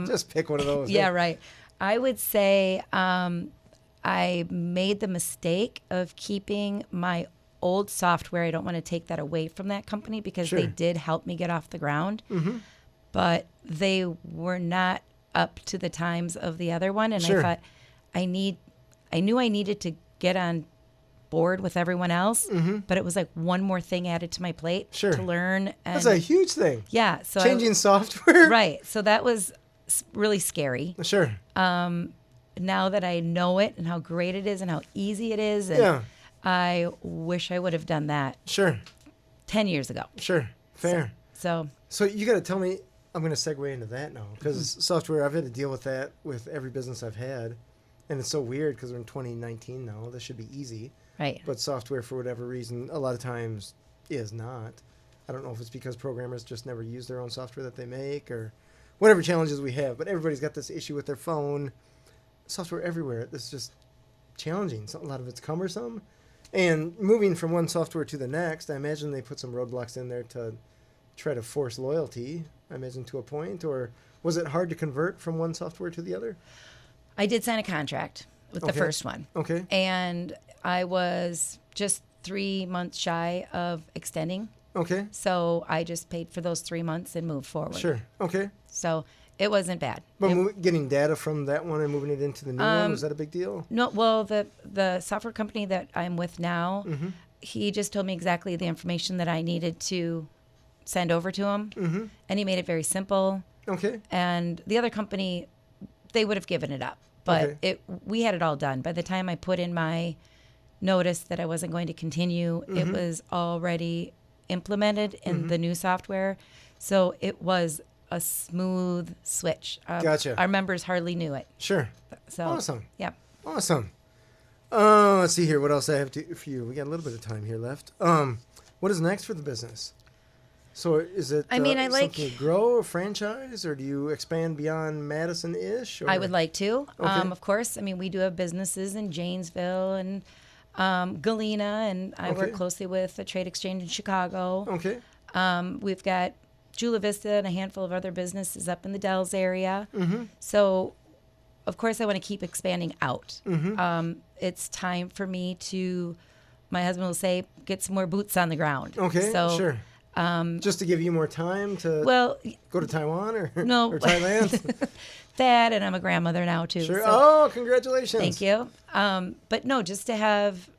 Just pick one of those. Yeah, right. I would say I made the mistake of keeping my old software. I don't want to take that away from that company because Sure. they did help me get off the ground. But they were not up to the times of the other one. And Sure. I thought I knew I needed to get on board with everyone else, but it was like one more thing added to my plate Sure. to learn. And That's a huge thing. yeah. So Changing software. right. So that was really scary. Sure. Now that I know it and how great it is and how easy it is, and Yeah. I wish I would have done that Sure. 10 years ago. Sure. Fair. So So you got to tell me, I'm going to segue into that now, because software, I've had to deal with that with every business I've had. And it's so weird because we're in 2019 now. This should be easy. right. But software, for whatever reason, a lot of times is not. I don't know if it's because programmers just never use their own software that they make, or whatever challenges we have. But everybody's got this issue with their phone. Software everywhere. It's just challenging. So a lot of it's cumbersome. And moving from one software to the next, I imagine they put some roadblocks in there to try to force loyalty, I imagine, to a point. Or was it hard to convert from one software to the other? I did sign a contract with the Okay. first one. Okay. And I was just 3 months shy of extending. Okay. So I just paid for those 3 months and moved forward. Sure. Okay. So it wasn't bad. But getting data from that one and moving it into the new one, was that a big deal? No, well, the software company that I'm with now, he just told me exactly the information that I needed to send over to him, and he made it very simple. Okay. And the other company, they would have given it up, but Okay. we had it all done. By the time I put in my notice that I wasn't going to continue, it was already implemented in the new software, so it was a smooth switch. Gotcha. Our members hardly knew it. Sure. So Awesome. yeah. Awesome. Let's see here. What else I have for you? We got a little bit of time here left. What is next for the business? So is it I mean, I like- something to grow, a franchise, or do you expand beyond Madison-ish? Or? I would like to. Okay. Of course, I mean, we do have businesses in Janesville and Galena, and I Okay. work closely with a trade exchange in Chicago. Okay. We've got Chula Vista and a handful of other businesses up in the Dells area. So, of course, I want to keep expanding out. It's time for me to, my husband will say, get some more boots on the ground. Okay. So, sure. Just to give you more time to well, go to Taiwan or, No. or Thailand? that, and I'm a grandmother now, too. Sure. So- Oh, congratulations. Thank you. But no, just to have,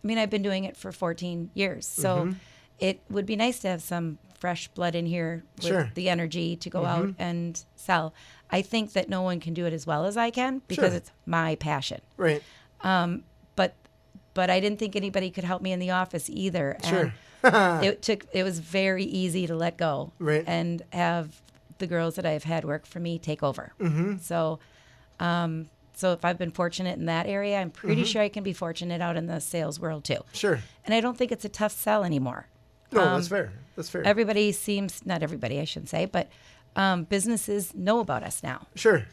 I mean, I've been doing it for 14 years. So it would be nice to have some fresh blood in here with Sure. the energy to go out and sell. I think that no one can do it as well as I can because Sure. it's my passion. Right. But I didn't think anybody could help me in the office either. Sure. And it was very easy to let go Right. and have the girls that I've had work for me take over. So if I've been fortunate in that area, I'm pretty sure I can be fortunate out in the sales world too. Sure. And I don't think it's a tough sell anymore. No, that's fair. That's fair. Everybody seems, not everybody, I shouldn't say, but businesses know about us now. Sure.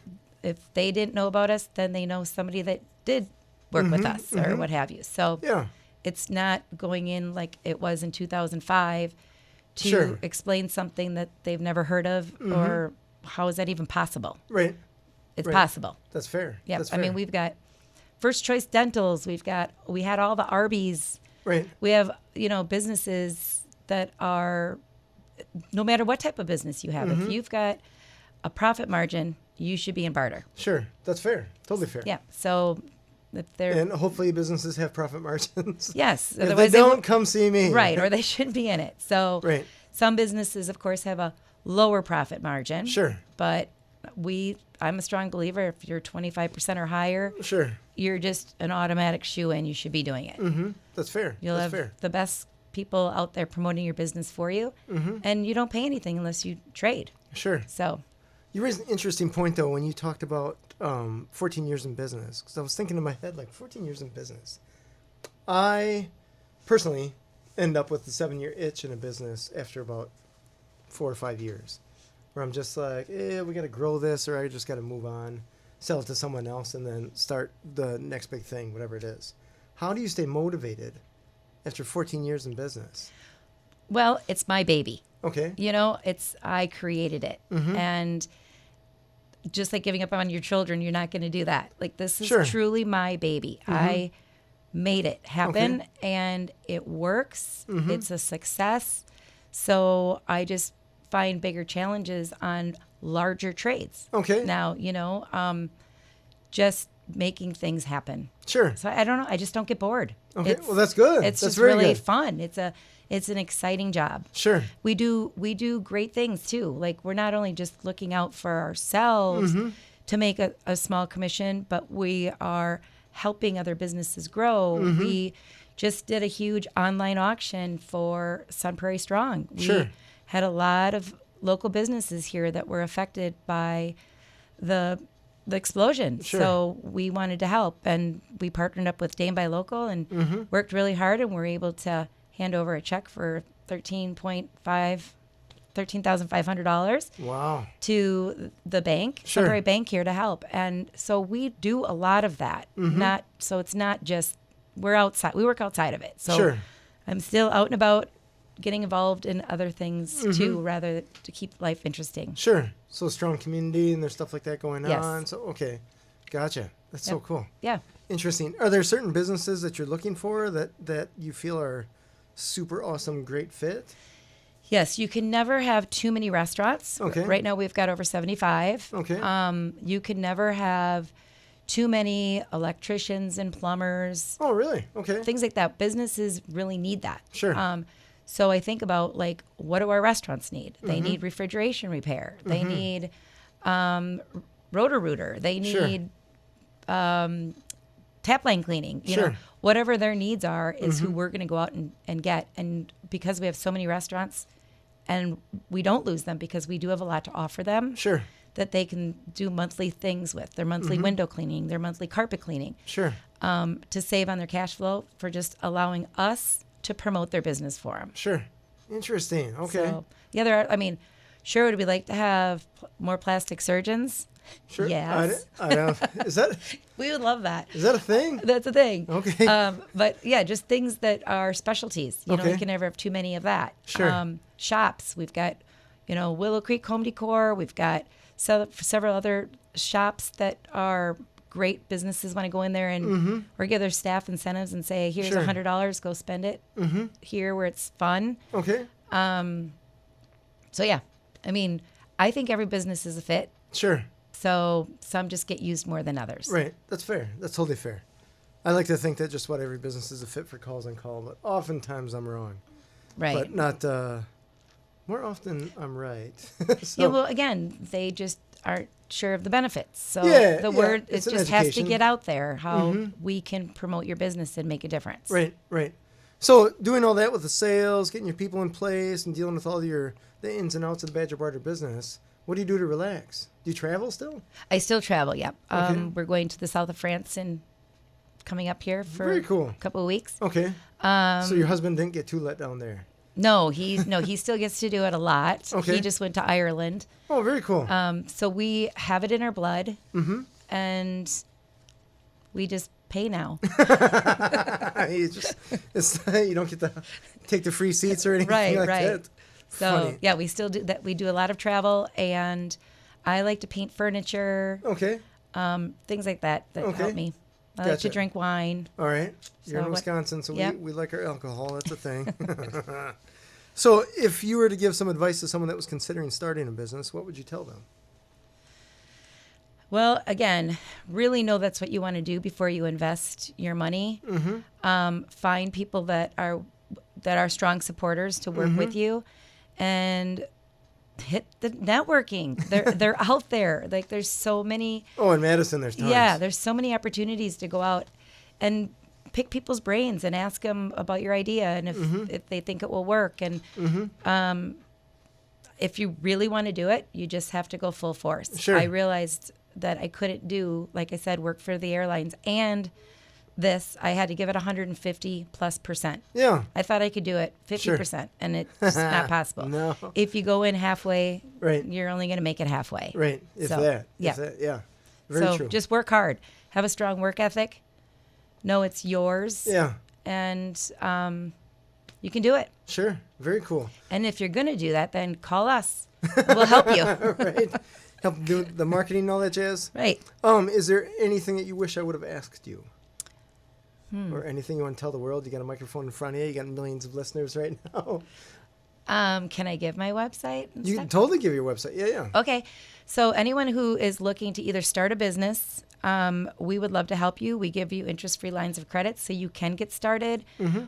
If they didn't know about us, then they know somebody that did work with us or what have you. So Yeah. it's not going in like it was in 2005 to Sure. explain something that they've never heard of or how is that even possible? Right. It's Right. possible. That's fair. Yeah, That's I mean, fair. we've got First Choice Dentals. We had all the Arby's. Right. We have, businesses that are, no matter what type of business you have, if you've got a profit margin, you should be in Barter. Sure. That's fair. Totally fair. Yeah. So if they're... And hopefully businesses have profit margins. Yes. If they don't, come see me. Right. Or they shouldn't be in it. So right. Some businesses, of course, have a lower profit margin. Sure. But I'm a strong believer if you're 25% or higher, sure, you're just an automatic shoe-in. You should be doing it. Mm-hmm. That's fair. You'll That's have fair. the best people out there promoting your business for you, and you don't pay anything unless you trade. Sure. So you raised an interesting point, though, when you talked about 14 years in business, because I was thinking in my head, like, 14 years in business. I personally end up with the 7-year itch in a business after about 4 or 5 years, where I'm just like, we got to grow this, or I just got to move on, sell it to someone else, and then start the next big thing, whatever it is. How do you stay motivated after 14 years in business? Well, it's my baby. Okay. I created it. And just like giving up on your children, you're not going to do that. Like, this is truly my baby. I made it happen, and it works. It's a success. So I just find bigger challenges on larger trades. Okay. Now, just making things happen. Sure. So I don't know. I just don't get bored. Okay. Well, that's good. It's that's just very really good. fun. It's an exciting job. Sure. We do great things too. Like, we're not only just looking out for ourselves to make a small commission, but we are helping other businesses grow. We just did a huge online auction for Sun Prairie Strong. We had a lot of local businesses here that were affected by the explosion. So we wanted to help, and we partnered up with Dame by Local and worked really hard, and were able to hand over a check for $13,500 Wow. to the bank, Sun Prairie Bank, here to help. And so we do a lot of that. It's not just, we're outside, we work outside of it. So I'm still out and about, getting involved in other things too, rather to keep life interesting. Sure. So strong community, and there's stuff like that going Yes. on. So, okay. Gotcha. That's so cool. Yeah. Interesting. Are there certain businesses that you're looking for that you feel are super awesome, great fit? Yes, you can never have too many restaurants. Okay. Right now we've got over 75. Okay. You can never have too many electricians and plumbers. Oh, really? Okay. Things like that. Businesses really need that. Sure. So I think about, like, what do our restaurants need? They need refrigeration repair. They need Roto-Rooter. They need tap line cleaning. You know, whatever their needs are is who we're going to go out and get. And because we have so many restaurants, and we don't lose them because we do have a lot to offer them. Sure. That they can do monthly things with, their monthly window cleaning, their monthly carpet cleaning. Sure. To save on their cash flow for just allowing us to promote their business for them. Sure. Interesting. Okay. So, sure, would we like to have more plastic surgeons? Sure. Yes. I don't. Is that? We would love that. Is that a thing? That's a thing. Okay. But yeah, just things that are specialties. You can never have too many of that. Sure. Shops. We've got, Willow Creek Home Decor. We've got several other shops that are great. Businesses want to go in there and or give their staff incentives and say, here's $100, go spend it here where it's fun. Okay. So yeah, I think every business is a fit. Sure. So some just get used more than others. Right. That's fair. That's totally fair. I like to think that just about every business is a fit for Calls on Call, but oftentimes I'm wrong. Right. But not, more often I'm right. So, Yeah, well, again, they just aren't sure of the benefits. So Yeah, word, it it's an just has to education. get out there how we can promote your business and make a difference. Right, right. So doing all that with the sales, getting your people in place, and dealing with all the ins and outs of the Badger Barter business, what do you do to relax? Do you travel still? I still travel, yep. Okay. We're going to the south of France and coming up here for Very cool. a couple of weeks. Okay. So your husband didn't get too let down there? No, he still gets to do it a lot. Okay. He just went to Ireland. Oh, very cool. So we have it in our blood, and we just pay now. you don't get to take the free seats or anything Right, like right. that. So Funny. yeah, we still do that. We do a lot of travel, and I like to paint furniture, Okay. things like that Okay. help me. I like to drink wine. All right. You're So in Wisconsin, so yep. we like our alcohol. That's a thing. So if you were to give some advice to someone that was considering starting a business, what would you tell them? Well, again, really know that's what you want to do before you invest your money. Find people that are strong supporters to work with you, and hit the networking. They're out there. Like, there's so many. Oh, in Madison, there's tons. Yeah, there's so many opportunities to go out and pick people's brains and ask them about your idea and if they think it will work. And if you really want to do it, you just have to go full force. Sure. I realized that I couldn't do, like I said, work for the airlines and this. I had to give it 150+%. Yeah. I thought I could do it 50%, and it's not possible. No. If you go in halfway, Right. you're only going to make it halfway. Right. If So, that. yeah. If that. Yeah. Very true. Just work hard. Have a strong work ethic. Know it's yours. Yeah. And you can do it. Sure. Very cool. And if you're going to do that, then call us. We'll help you. Right. Help do the marketing and all that jazz. Right. Is there anything that you wish I would have asked you? Or anything you want to tell the world? You got a microphone in front of you. You got millions of listeners right now. Can I give my website? You can totally give your website. Yeah, yeah. Okay. So anyone who is looking to either start a business, we would love to help you. We give you interest-free lines of credit so you can get started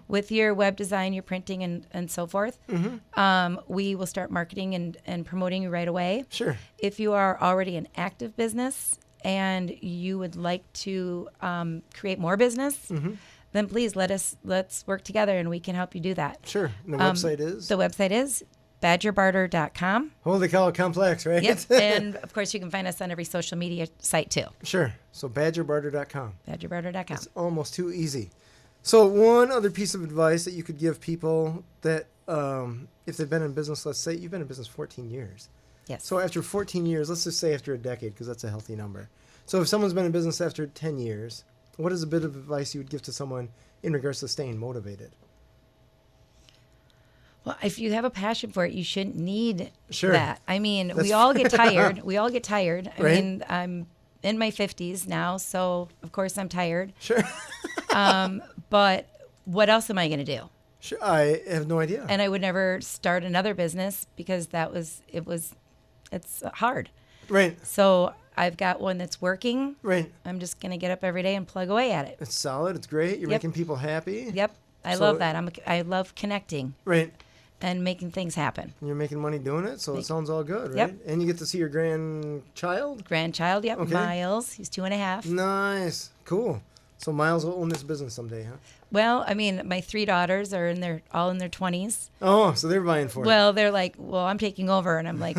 with your web design, your printing, and so forth. We will start marketing and promoting you right away. Sure. If you are already an active business and you would like to create more business, then please let's work together and we can help you do that. Sure. And the website is? The website is badgerbarter.com. Holy cow, complex, right? Yep. And of course, you can find us on every social media site too. Sure. So badgerbarter.com. Badgerbarter.com. It's almost too easy. So one other piece of advice that you could give people that if they've been in business, let's say you've been in business 14 years. Yes. So after 14 years, let's just say after a decade, because that's a healthy number. So if someone's been in business after 10 years, what is a bit of advice you would give to someone in regards to staying motivated? Well, if you have a passion for it, you shouldn't need Sure. that. I mean, we all get tired. We all get tired. I Right. mean, I'm in my 50s now, so of course I'm tired. Sure. But what else am I going to do? Sure. I have no idea. And I would never start another business because it's hard. Right. So I've got one that's working. Right. I'm just going to get up every day and plug away at it. It's solid. It's great. You're Yep. making people happy. Yep. I So- love that. I love connecting Right. and making things happen. And you're making money doing it, so it sounds all good, right? Yep. And you get to see your grandchild? Grandchild, yep. Okay. Miles, he's 2.5. Nice. Cool. So Miles will own this business someday, huh? Well, I mean, my 3 daughters are all in their 20s. Oh, so they're buying for it. Well, they're like, well, I'm taking over. And I'm like,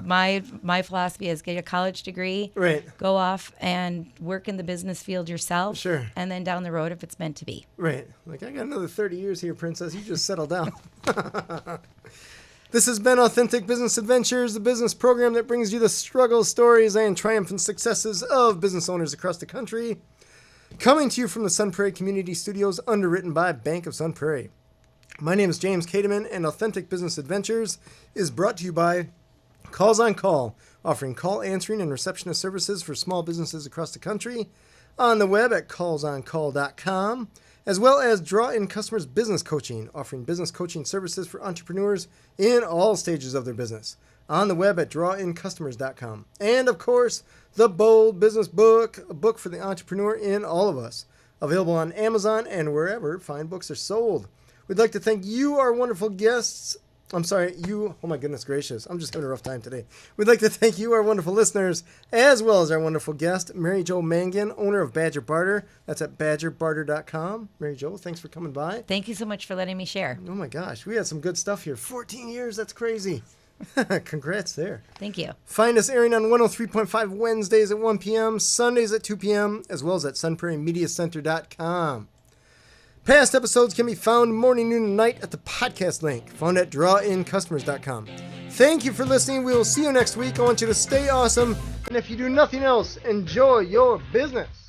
my philosophy is get a college degree, Right. go off and work in the business field yourself. Sure. And then down the road, if it's meant to be. Right. Like, I got another 30 years here, princess. You just settle down. This has been Authentic Business Adventures, the business program that brings you the struggles, stories, and triumphant successes of business owners across the country. Coming to you from the Sun Prairie Community Studios, underwritten by Bank of Sun Prairie. My name is James Kateman, and Authentic Business Adventures is brought to you by Calls on Call, offering call answering and receptionist services for small businesses across the country, on the web at callsoncall.com, as well as Draw In Customers Business Coaching, offering business coaching services for entrepreneurs in all stages of their business, on the web at drawincustomers.com. And, of course, The Bold Business Book, a book for the entrepreneur in all of us, available on Amazon and wherever fine books are sold. We'd like to thank you, our wonderful guests. Oh my goodness gracious. I'm just having a rough time today. We'd like to thank you, our wonderful listeners, as well as our wonderful guest, Mary Jo Mangan, owner of Badger Barter. That's at badgerbarter.com. Mary Jo, thanks for coming by. Thank you so much for letting me share. Oh my gosh, we had some good stuff here. 14 years, that's crazy. Congrats there. Thank you. Find us airing on 103.5 Wednesdays at 1 p.m., Sundays at 2 p.m., as well as at sunprairiemediacenter.com. Past episodes can be found morning, noon, and night at the podcast link, found at drawincustomers.com. Thank you for listening. We will see you next week. I want you to stay awesome, and if you do nothing else, enjoy your business.